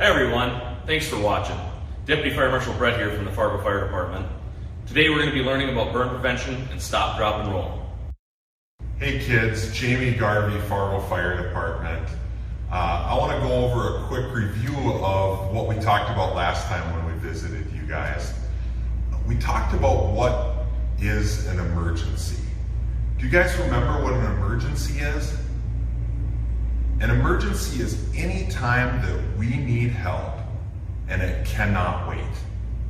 Hi everyone, thanks for watching. Deputy Fire Marshal Brett here from the Fargo Fire Department. Today we're going to be learning about burn prevention and stop, drop, and roll. Hey kids, Jamie Garvey, Fargo Fire Department. I want to go over a quick review of what we talked about last time when we visited you guys. We talked about what is an emergency. Do you guys remember what an emergency is? An emergency is any time that we need help and it cannot wait.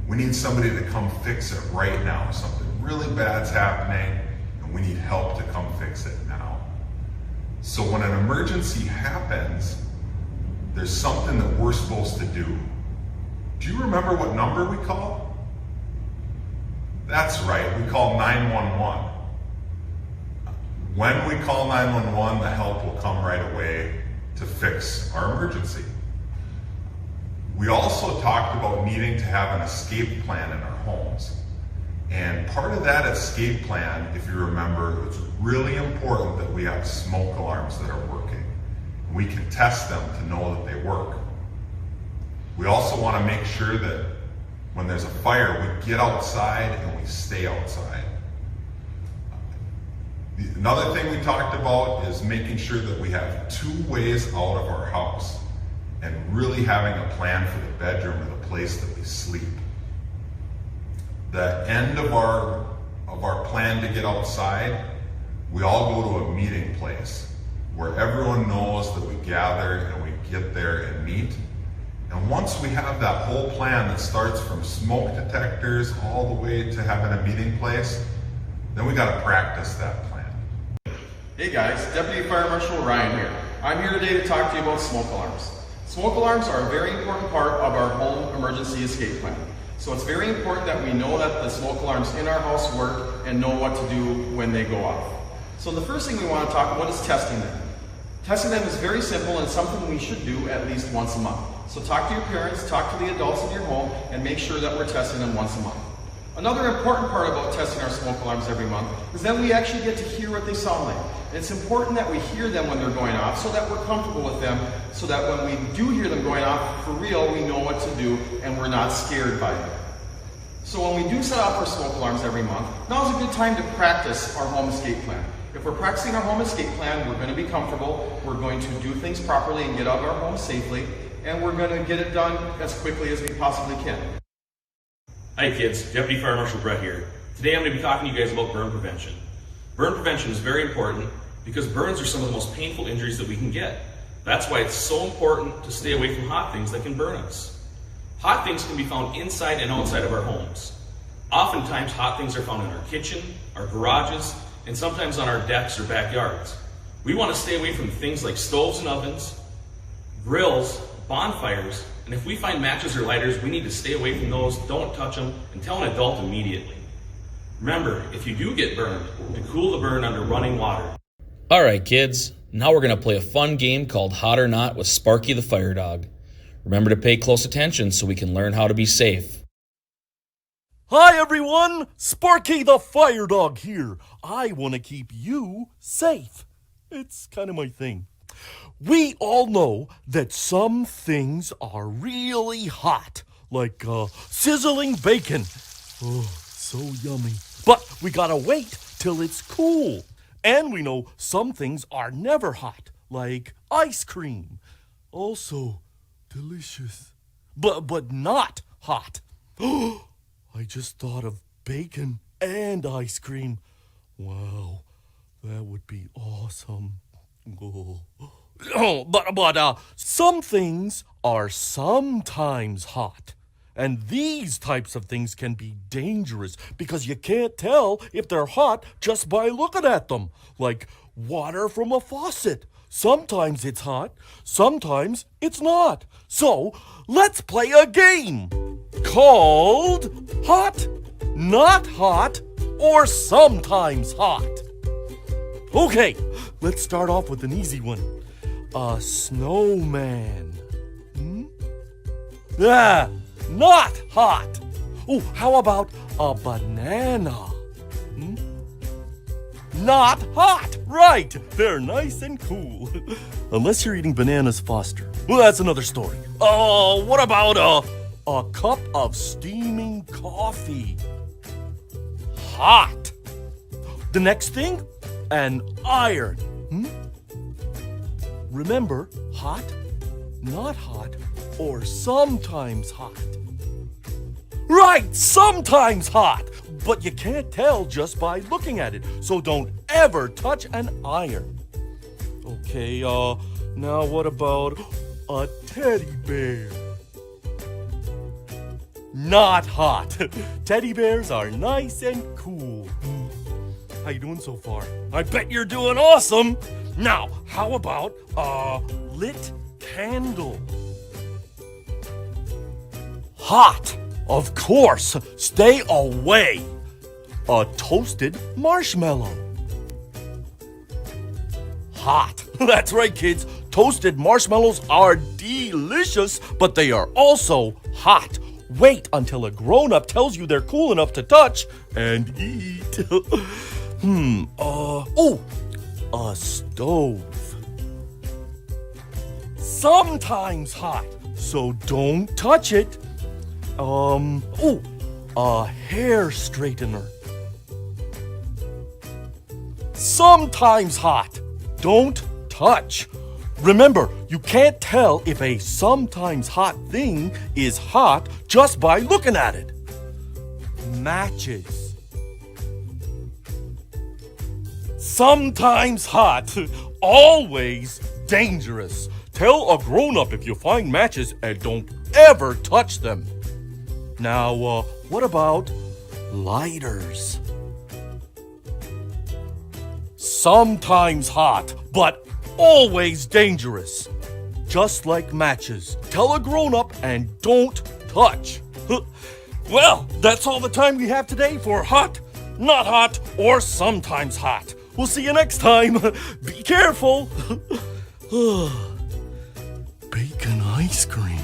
We need somebody to come fix it right now. Something really bad's happening and we need help to come fix it now. So when an emergency happens, there's something that we're supposed to do. Do you remember what number we call? That's right, we call 911. When we call 911, the help will come right away to fix our emergency. We also talked about needing to have an escape plan in our homes. And part of that escape plan, if you remember, it's really important that we have smoke alarms that are working. We can test them to know that they work. We also want to make sure that when there's a fire, we get outside and we stay outside. Another thing we talked about is making sure that we have 2 ways out of our house and really having a plan for the bedroom or the place that we sleep. The end of our plan to get outside, we all go to a meeting place where everyone knows that we gather and we get there and meet. And once we have that whole plan that starts from smoke detectors all the way to having a meeting place, then we got to practice that plan. Hey guys, Deputy Fire Marshal Ryan here. I'm here today to talk to you about smoke alarms. Smoke alarms are a very important part of our home emergency escape plan. So it's very important that we know that the smoke alarms in our house work and know what to do when they go off. So the first thing we want to talk about is testing them. Testing them is very simple and something we should do at least once a month. So talk to your parents, talk to the adults in your home, and make sure that we're testing them once a month. Another important part about testing our smoke alarms every month is then we actually get to hear what they sound like. And it's important that we hear them when they're going off so that we're comfortable with them, so that when we do hear them going off for real, we know what to do and we're not scared by them. So when we do set off our smoke alarms every month, now is a good time to practice our home escape plan. If we're practicing our home escape plan, we're going to be comfortable, we're going to do things properly and get out of our home safely, and we're going to get it done as quickly as we possibly can. Hi kids, Deputy Fire Marshal Brett here. Today I'm going to be talking to you guys about burn prevention. Burn prevention is very important because burns are some of the most painful injuries that we can get. That's why it's so important to stay away from hot things that can burn us. Hot things can be found inside and outside of our homes. Oftentimes hot things are found in our kitchen, our garages, and sometimes on our decks or backyards. We want to stay away from things like stoves and ovens, grills, bonfires, and if we find matches or lighters, we need to stay away from those, don't touch them, and tell an adult immediately. Remember, if you do get burned, to cool the burn under running water. All right, kids, now we're going to play a fun game called Hot or Not with Sparky the Fire Dog. Remember to pay close attention so we can learn how to be safe. Hi everyone, Sparky the Fire Dog here. I want to keep you safe. It's kind of my thing. We all know that some things are really hot, like sizzling bacon. Oh, so yummy. But we gotta wait till it's cool. And we know some things are never hot, like ice cream. Also delicious, but not hot. I just thought of bacon and ice cream. Wow, that would be awesome. But some things are sometimes hot. And these types of things can be dangerous because you can't tell if they're hot just by looking at them. Like water from a faucet. Sometimes it's hot, sometimes it's not. So let's play a game called Hot, Not Hot, or Sometimes Hot. Okay, let's start off with an easy one. A snowman. Not hot. Oh, how about a banana? Not hot. Right. They're nice and cool. Unless you're eating bananas, Foster. Well, that's another story. Oh, what about a cup of steaming coffee? Hot. The next thing, an iron. Remember, hot, not hot, or sometimes hot. Right, sometimes hot, but you can't tell just by looking at it, so don't ever touch an iron. Okay, now what about a teddy bear? Not hot. Teddy bears are nice and cool. How you doing so far? I bet you're doing awesome. Now, how about a lit candle? Hot, of course. Stay away. A toasted marshmallow. Hot. That's right, kids. Toasted marshmallows are delicious, but they are also hot. Wait until a grown-up tells you they're cool enough to touch and eat. A stove. Sometimes hot, so don't touch it. A hair straightener. Sometimes hot, don't touch. Remember, you can't tell if a sometimes hot thing is hot just by looking at it. Matches. Sometimes hot, always dangerous. Tell a grown-up if you find matches and don't ever touch them. Now, what about lighters? Sometimes hot, but always dangerous. Just like matches. Tell a grown-up and don't touch. Well, that's all the time we have today for hot, not hot, or sometimes hot. We'll see you next time. Be careful. Bacon ice cream.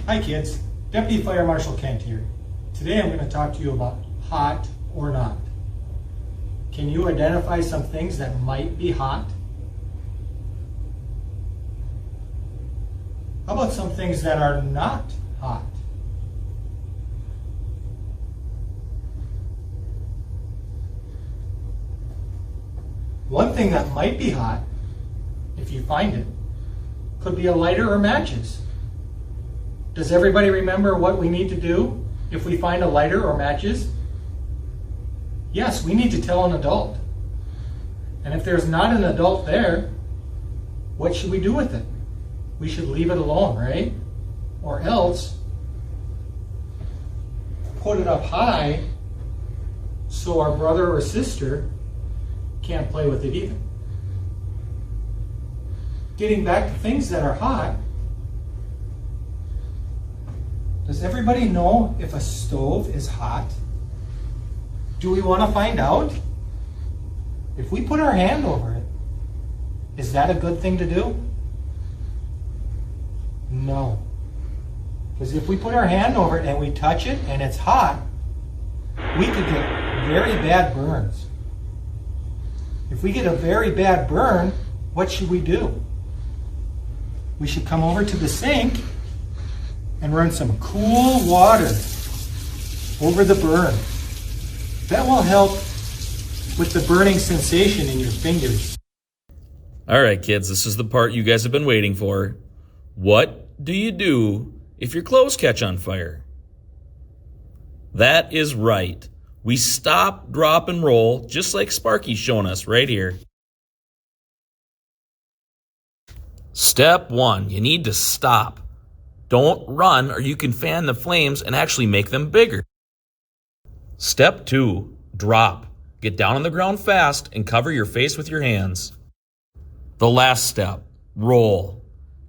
Hi kids, Deputy Fire Marshal Kent here. Today I'm going to talk to you about hot or not. Can you identify some things that might be hot? How about some things that are not hot? One thing that might be hot, if you find it, could be a lighter or matches. Does everybody remember what we need to do if we find a lighter or matches? Yes, we need to tell an adult. And if there's not an adult there, what should we do with it? We should leave it alone, right? Or else put it up high so our brother or sister can't play with it either. Getting back to things that are hot, does everybody know if a stove is hot? Do we want to find out? If we put our hand over it, is that a good thing to do? No. Because if we put our hand over it and we touch it and it's hot, we could get very bad burns. If we get a very bad burn, what should we do? We should come over to the sink and run some cool water over the burn. That will help with the burning sensation in your fingers. All right, kids, this is the part you guys have been waiting for. What do you do if your clothes catch on fire? That is right. We stop, drop, and roll, just like Sparky's showing us right here. Step 1, you need to stop. Don't run or you can fan the flames and actually make them bigger. Step 2, drop. Get down on the ground fast and cover your face with your hands. The last step, roll.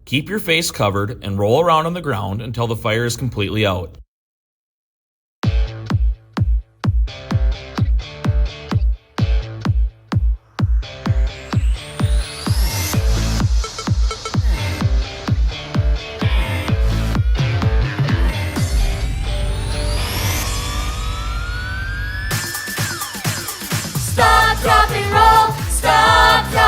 Keep your face covered and roll around on the ground until the fire is completely out.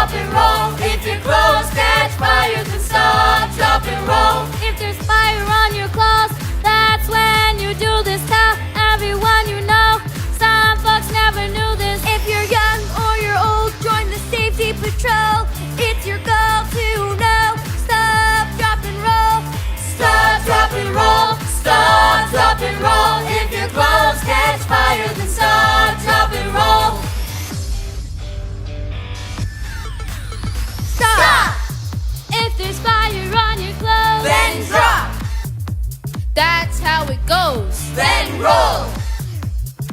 drop, and roll. If your clothes catch fire, then stop, drop, and roll. If there's fire on your clothes, that's when you do this. Tell everyone you know. Some folks never knew this. If you're young or you're old, join the safety patrol. It's your goal to know. Stop, drop, and roll. Stop, drop, and roll. Stop, drop, and roll. If your clothes catch fire, then stop, drop, and roll. Stop! If there's fire on your clothes, then drop. That's how it goes. Then roll.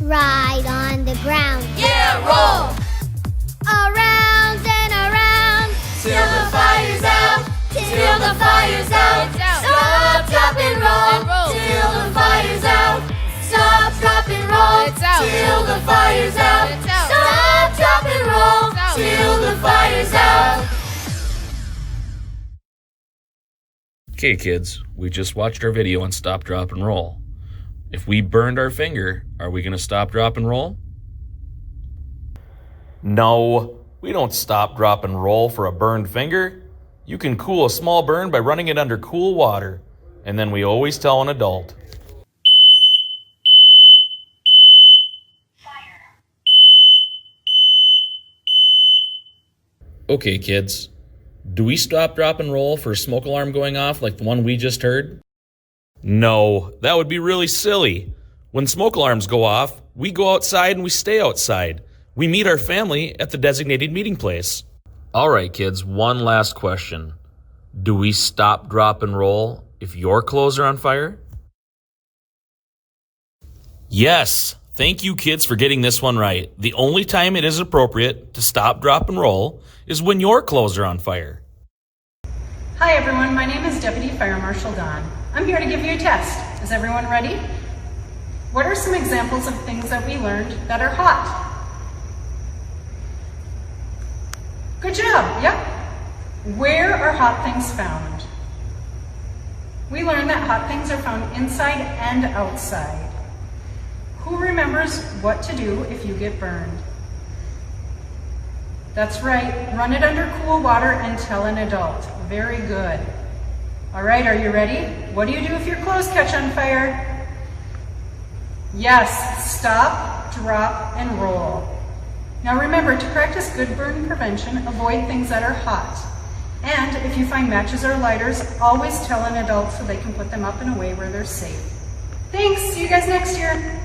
Ride on the ground. Yeah, roll. Around and around. Till the fire's out. Till the fire's out. Stop, drop, and roll. Till the fire's out. Stop, drop, and roll. Till the fire's out. Stop, drop, and roll. Till the fire's out. Okay, kids, we just watched our video on stop, drop, and roll. If we burned our finger, are we going to stop, drop, and roll? No, we don't stop, drop, and roll for a burned finger. You can cool a small burn by running it under cool water. And then we always tell an adult. Okay, kids. Do we stop, drop, and roll for a smoke alarm going off like the one we just heard? No, that would be really silly. When smoke alarms go off, we go outside and we stay outside. We meet our family at the designated meeting place. All right, kids, one last question. Do we stop, drop, and roll if your clothes are on fire? Yes. Thank you, kids, for getting this one right. The only time it is appropriate to stop, drop, and roll is when your clothes are on fire. Hi everyone, my name is Deputy Fire Marshal Dawn. I'm here to give you a test. Is everyone ready? What are some examples of things that we learned that are hot? Good job, yep. Where are hot things found? We learned that hot things are found inside and outside. Who remembers what to do if you get burned? That's right, run it under cool water and tell an adult. Very good. All right, are you ready? What do you do if your clothes catch on fire? Yes, stop, drop, and roll. Now remember, to practice good burn prevention, avoid things that are hot. And if you find matches or lighters, always tell an adult so they can put them up in a way where they're safe. Thanks, see you guys next year.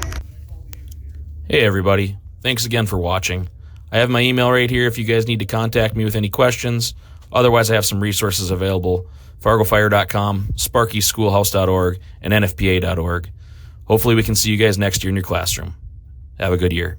Hey everybody, thanks again for watching. I have my email right here if you guys need to contact me with any questions. Otherwise, I have some resources available, fargofire.com, sparkyschoolhouse.org, and nfpa.org. Hopefully we can see you guys next year in your classroom. Have a good year.